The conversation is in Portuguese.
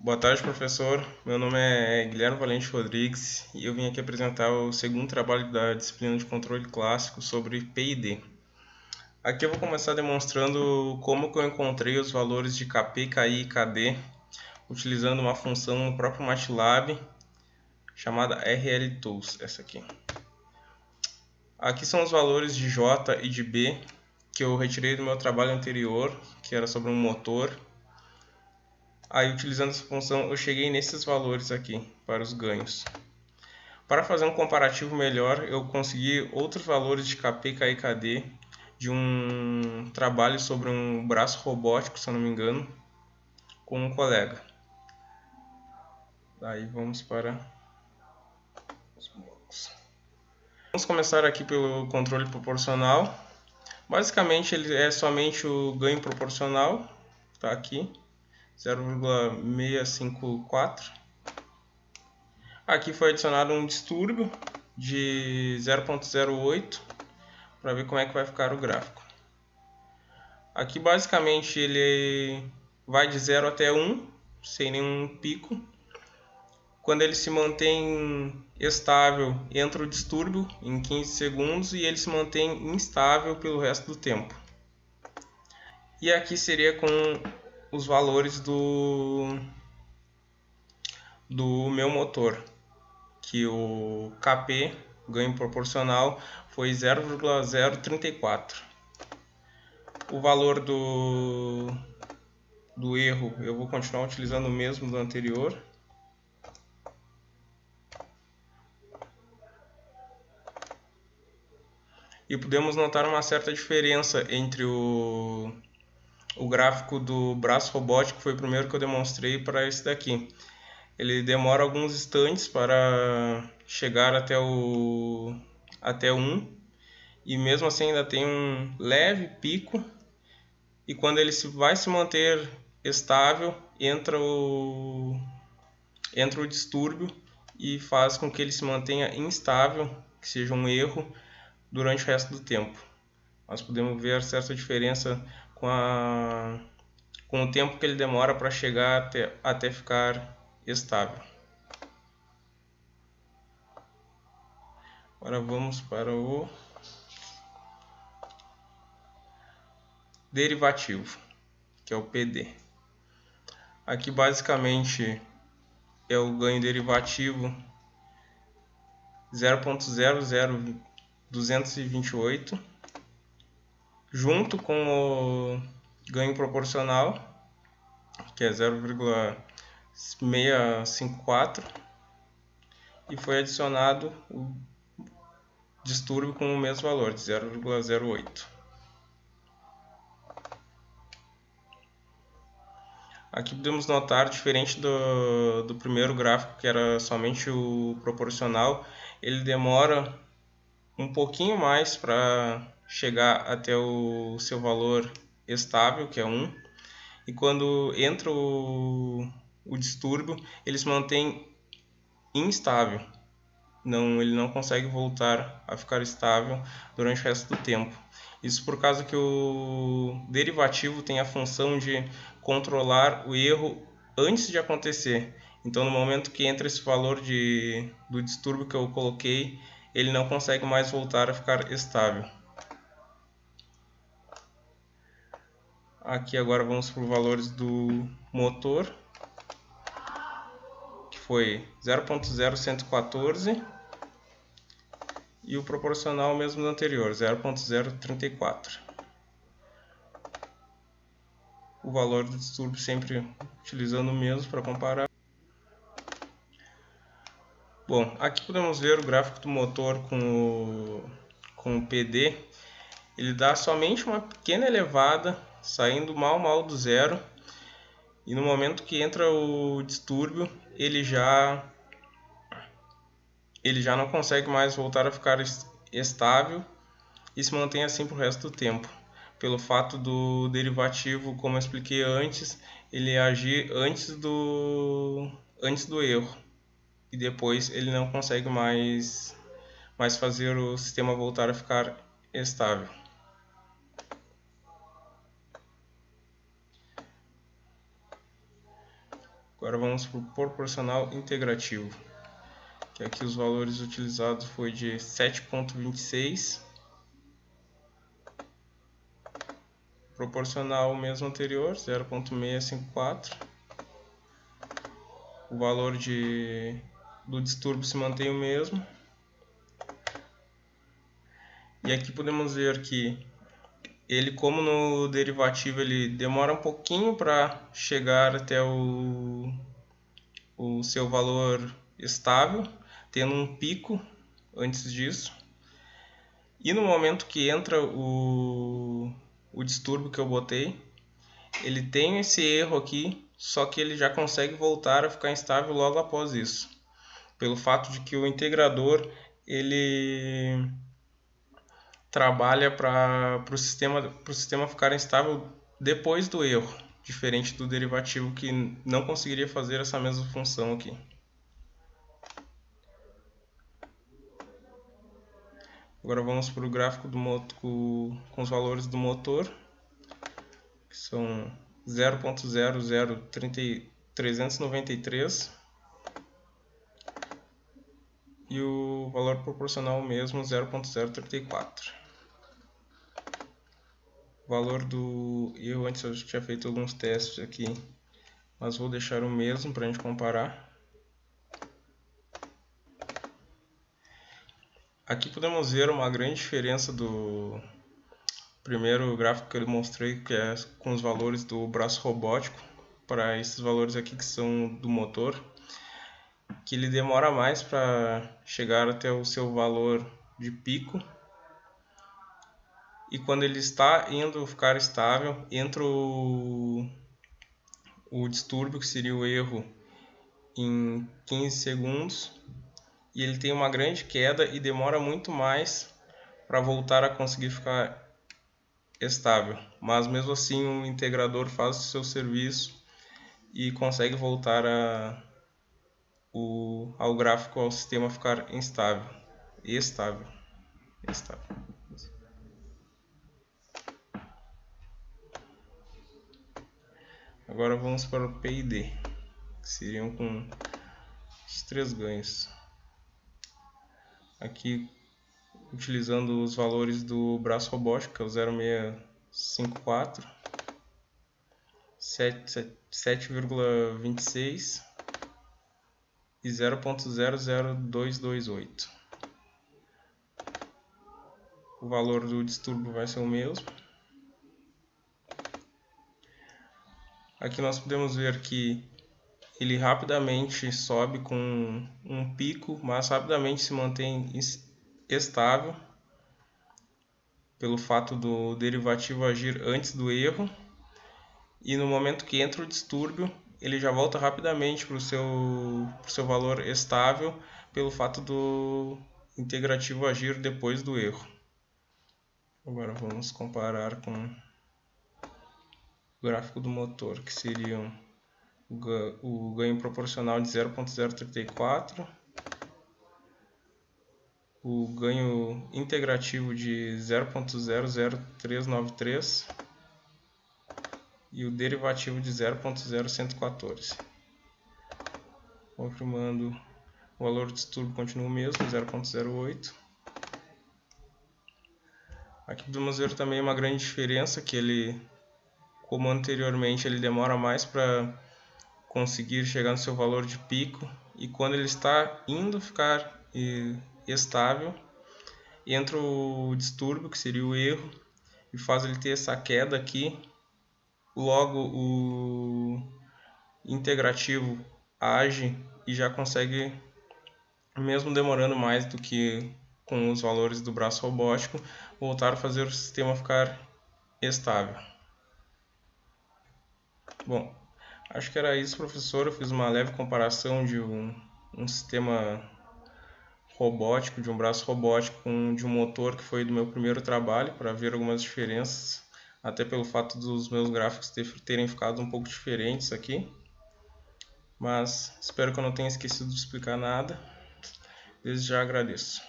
Boa tarde, professor. Meu nome é Guilherme Valente Rodrigues e eu vim aqui apresentar o segundo trabalho da disciplina de controle clássico sobre PID. Aqui eu vou começar demonstrando como que eu encontrei os valores de Kp, Ki e Kd utilizando uma função no próprio MATLAB chamada RLTools, essa aqui. Aqui são os valores de J e de B que eu retirei do meu trabalho anterior, que era sobre um motor. Aí, utilizando essa função, eu cheguei nesses valores aqui para os ganhos. Para fazer um comparativo melhor, eu consegui outros valores de Kp, Ki e Kd de um trabalho sobre um braço robótico, se eu não me engano, com um colega. Daí vamos para os blocos. Vamos começar aqui pelo controle proporcional. Basicamente, ele é somente o ganho proporcional, está aqui, 0,654. Aqui foi adicionado um distúrbio de 0,08 para ver como é que vai ficar o gráfico. Aqui basicamente ele vai de 0 até 1, sem nenhum pico. Quando ele se mantém estável, entra o distúrbio em 15 segundos e ele se mantém instável pelo resto do tempo. E aqui seria com os valores do meu motor, que o Kp, ganho proporcional, foi 0,034. O valor do erro eu vou continuar utilizando o mesmo do anterior. E podemos notar uma certa diferença entre o gráfico do braço robótico, que foi o primeiro que eu demonstrei, para esse daqui. Ele demora alguns instantes para chegar até 1, e mesmo assim ainda tem um leve pico, e quando ele vai se manter estável, entra o distúrbio e faz com que ele se mantenha instável, que seja um erro, durante o resto do tempo. Nós podemos ver certa diferença com o tempo que ele demora para chegar até ficar estável. Agora vamos para o derivativo, que é o PD. Aqui basicamente é o ganho derivativo 0,00228 junto com o ganho proporcional, que é 0,654, e foi adicionado o distúrbio com o mesmo valor, de 0,08. Aqui podemos notar, diferente do primeiro gráfico, que era somente o proporcional, ele demora um pouquinho mais para chegar até o seu valor estável, que é 1, e quando entra o distúrbio, ele se mantém instável. Ele não consegue voltar a ficar estável durante o resto do tempo. Isso por causa que o derivativo tem a função de controlar o erro antes de acontecer. Então, no momento que entra esse valor do distúrbio que eu coloquei, ele não consegue mais voltar a ficar estável. Aqui agora vamos para os valores do motor, que foi 0,0114, e o proporcional mesmo do anterior, 0,034. O valor do distúrbio sempre utilizando o mesmo para comparar. Bom, aqui podemos ver o gráfico do motor com o PD. Ele dá somente uma pequena elevada, saindo mal do zero, e no momento que entra o distúrbio, ele já não consegue mais voltar a ficar estável e se mantém assim para o resto do tempo, pelo fato do derivativo, como eu expliquei antes, ele agir antes do erro, e depois ele não consegue mais fazer o sistema voltar a ficar estável. Agora vamos para o proporcional integrativo, que aqui os valores utilizados foi de 7,26, proporcional ao mesmo anterior, 0,654, o valor do distúrbio se mantém o mesmo, e aqui podemos ver que ele, como no derivativo, ele demora um pouquinho para chegar até o seu valor estável, tendo um pico antes disso. E no momento que entra o distúrbio que eu botei, ele tem esse erro aqui, só que ele já consegue voltar a ficar instável logo após isso. Pelo fato de que o integrador, ele trabalha para o sistema ficar instável depois do erro, diferente do derivativo que não conseguiria fazer essa mesma função aqui. Agora vamos para o gráfico do motor, com os valores do motor, que são 0.00393 e o valor proporcional mesmo 0.034. O valor do erro, antes eu já tinha feito alguns testes aqui, mas vou deixar o mesmo para a gente comparar. Aqui podemos ver uma grande diferença do primeiro gráfico que eu mostrei, que é com os valores do braço robótico, para esses valores aqui que são do motor, que ele demora mais para chegar até o seu valor de pico, e quando ele está indo ficar estável, entra o distúrbio, que seria o erro, em 15 segundos, e ele tem uma grande queda e demora muito mais para voltar a conseguir ficar estável. Mas mesmo assim o integrador faz o seu serviço e consegue voltar ao gráfico, ao sistema ficar estável. Agora vamos para o PID, que seriam com os 3 ganhos. Aqui, utilizando os valores do braço robótico, que é o 0654, 7,26 e 0.00228. O valor do distúrbio vai ser o mesmo. Aqui nós podemos ver que ele rapidamente sobe com um pico, mas rapidamente se mantém estável, pelo fato do derivativo agir antes do erro, e no momento que entra o distúrbio, ele já volta rapidamente para o seu valor estável, pelo fato do integrativo agir depois do erro. Agora vamos comparar com o gráfico do motor, que seriam o ganho proporcional de 0.034, o ganho integrativo de 0.00393 e o derivativo de 0.0114. Confirmando, o valor do distúrbio continua o mesmo, 0.08. Aqui podemos ver também uma grande diferença, que ele, como anteriormente, ele demora mais para conseguir chegar no seu valor de pico, e quando ele está indo ficar estável, entra o distúrbio, que seria o erro, e faz ele ter essa queda aqui. Logo o integrativo age e já consegue, mesmo demorando mais do que com os valores do braço robótico, voltar a fazer o sistema ficar estável. Bom, acho que era isso, professor. Eu fiz uma leve comparação de um sistema robótico, de um braço robótico de um motor, que foi do meu primeiro trabalho, para ver algumas diferenças, até pelo fato dos meus gráficos terem ficado um pouco diferentes aqui. Mas espero que eu não tenha esquecido de explicar nada. Desde já agradeço.